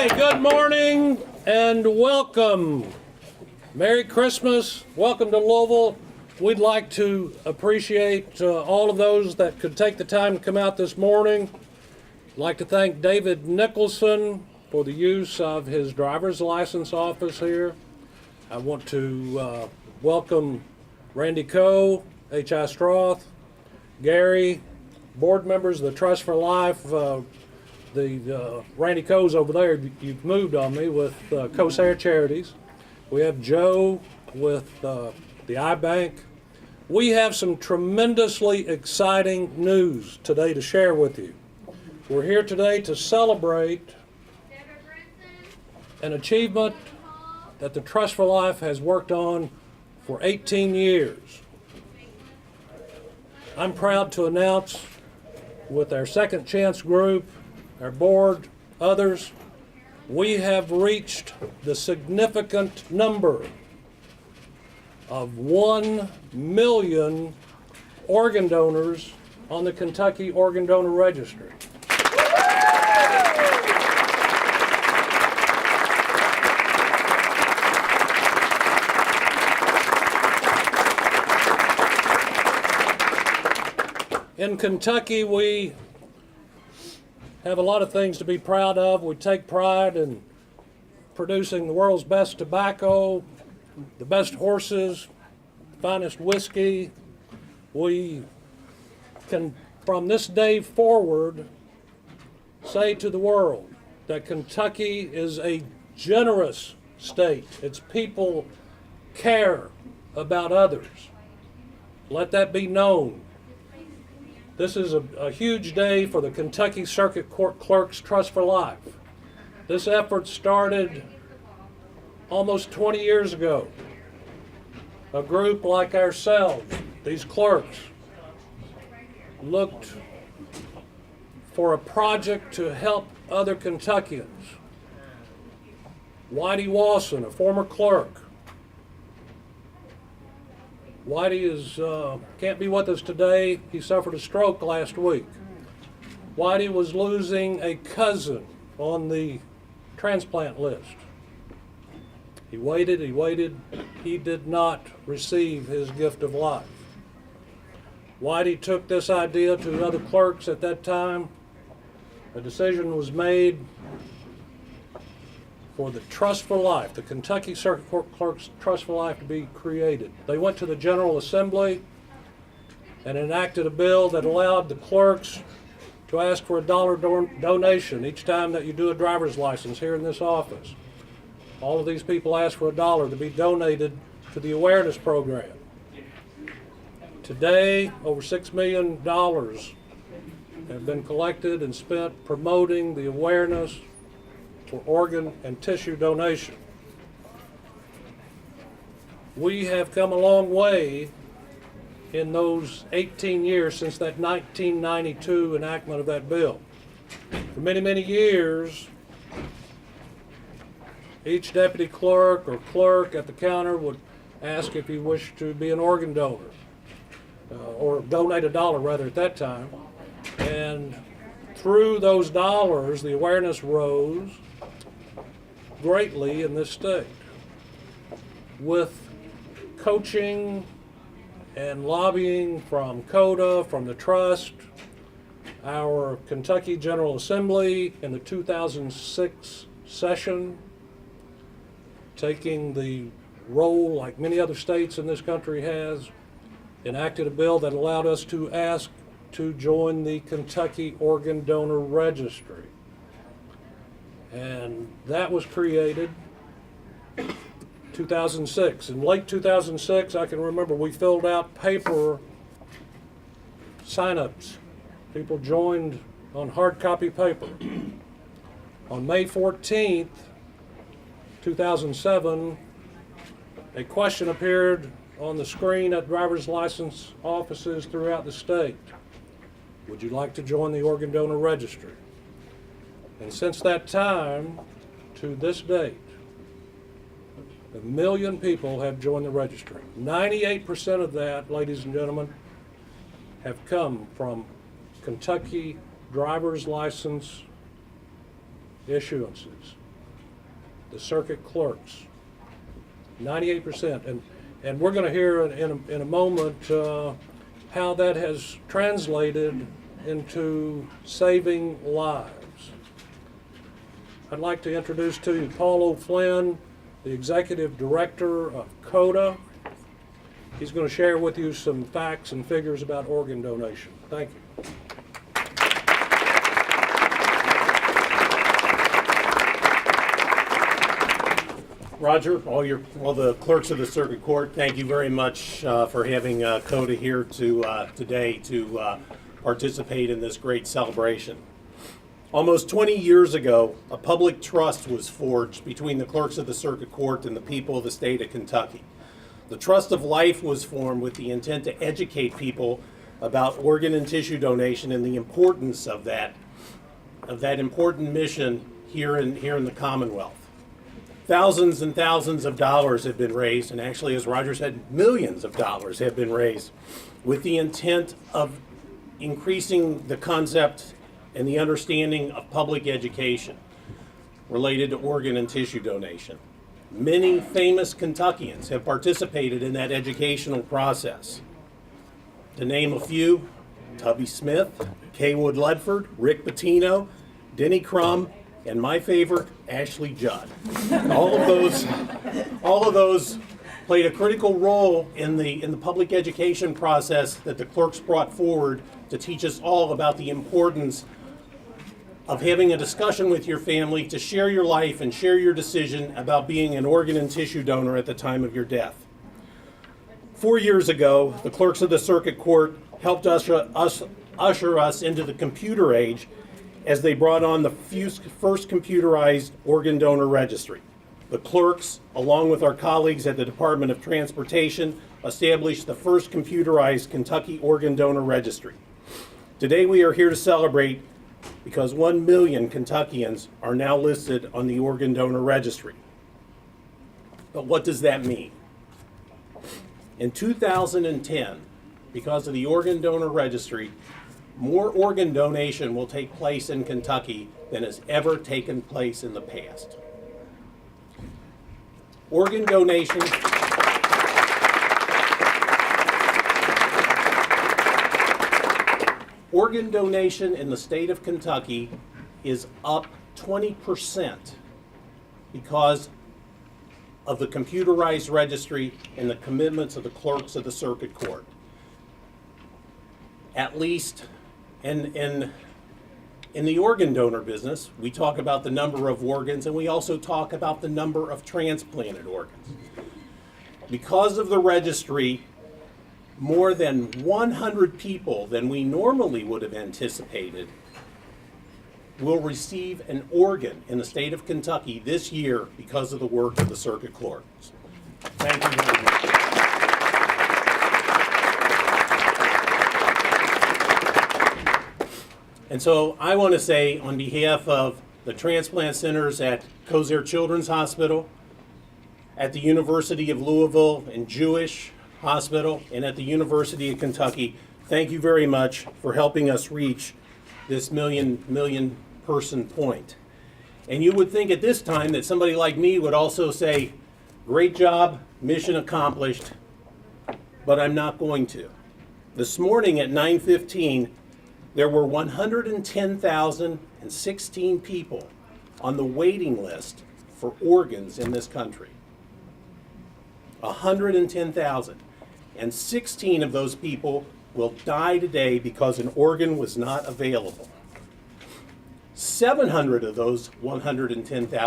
Okay, good morning and welcome. Merry Christmas. Welcome to Louisville. We'd like to appreciate all of those that could take the time to come out this morning. I'd like to thank David Nicholson for the use of his driver's license office here. I want to welcome Randy Coe, H.I. Stroth, Gary, board members of the Trust for Life. Randy Coe's over there. You've moved on me with CoSara Charities. We have Joe with the iBank. We have some tremendously exciting news today to share with you. We're here today to celebrate an achievement that the Trust for Life has worked on for 18 years. I'm proud to announce with our Second Chance group, our board, others, we have reached the significant number of 1 million organ donors on the Kentucky Organ Donor Registry. In Kentucky, we have a lot of things to be proud of. We take pride in producing the world's best tobacco, the best horses, the finest whiskey. We can, from this day forward, say to the world that Kentucky is a generous state. Its people care about others. Let that be known. This is a huge day for the Kentucky Circuit Court Clerks Trust for Life. This effort started almost 20 years ago. A group like ourselves, these clerks, looked for a project to help other Kentuckians. Whitey Wasson, a former clerk. Whitey can't be with us today. He suffered a stroke last week. Whitey was losing a cousin on the transplant list. He waited. He did not receive his gift of life. Whitey took this idea to other clerks at that time. A decision was made for the Trust for Life, the Kentucky Circuit Court Clerks Trust for Life, to be created. They went to the General Assembly and enacted a bill that allowed the clerks to ask for a $1 donation each time that you do a driver's license here in this office. All of these people asked for $1 to be donated to the awareness program. Today, over $6 million have been collected and spent promoting the awareness for organ and tissue donation. We have come a long way in those 18 years since that 1992 enactment of that bill. For many, many years, each deputy clerk or clerk at the counter would ask if he wished to be an organ donor, or donate $1 rather at that time. And through those dollars, the awareness rose greatly in this state. With coaching and lobbying from CODA, from the Trust, our Kentucky General Assembly in the 2006 session, taking the role like many other states in this country has, enacted a bill that allowed us to ask to join the Kentucky Organ Donor Registry. And that was created 2006. In late 2006, I can remember we filled out paper sign-ups. People joined on hard copy paper. On May 14th, 2007, a question appeared on the screen at driver's license offices throughout the state. Would you like to join the Organ Donor Registry? And since that time to this date, 1 million people have joined the registry. 98% of that, ladies and gentlemen, have come from Kentucky driver's license issuances. the circuit clerks. 98%. And we're going to hear in a moment how that has translated into saving lives. I'd like to introduce to you Paul O'Flynn, the Executive Director of CODA. He's going to share with you some facts and figures about organ donation. Thank you. Roger, all the clerks of the circuit court, thank you very much for having CODA here today to participate in this great celebration. Almost 20 years ago, a public trust was forged between the clerks of the circuit court and the people of the state of Kentucky. The Trust of Life was formed with the intent to educate people about organ and tissue donation and the importance of that important mission here in the Commonwealth. Thousands and thousands of dollars have been raised, and actually, as Roger said, millions of dollars have been raised with the intent of increasing the concept and the understanding of public education related to organ and tissue donation. Many famous Kentuckians have participated in that educational process. To name a few, Tubby Smith, Kaywood Ledford, Rick Pitino, Denny Crum, and my favorite, Ashley Judd. All of those played a critical role in the public education process that the clerks brought forward to teach us all about the importance of having a discussion with your family to share your life and share your decision about being an organ and tissue donor at the time of your death. 4 years ago, the clerks of the circuit court helped usher us into the computer age as they brought on the first computerized organ donor registry. The clerks, along with our colleagues at the Department of Transportation, established the first computerized Kentucky organ donor registry. Today we are here to celebrate because 1 million Kentuckians are now listed on the organ donor registry. But what does that mean? In 2010, because of the organ donor registry, more organ donation will take place in Kentucky than has ever taken place in the past. Organ donation in the state of Kentucky is up 20% because of the computerized registry and the commitments of the clerks of the circuit court. At least in the organ donor business, we talk about the number of organs and we also talk about the number of transplanted organs. Because of the registry, more than 100 people than we normally would have anticipated will receive an organ in the state of Kentucky this year because of the work of the circuit clerks. Thank you very much. And so I want to say on behalf of the transplant centers at Kosare Children's Hospital, at the University of Louisville and Jewish Hospital, and at the University of Kentucky, thank you very much for helping us reach this million person point. And you would think at this time that somebody like me would also say, great job, mission accomplished, but I'm not going to. This morning at 9:15, there were 110,016 people on the waiting list for organs in this country. 110,000. And 16 of those people will die today because an organ was not available. 700 of those 110,000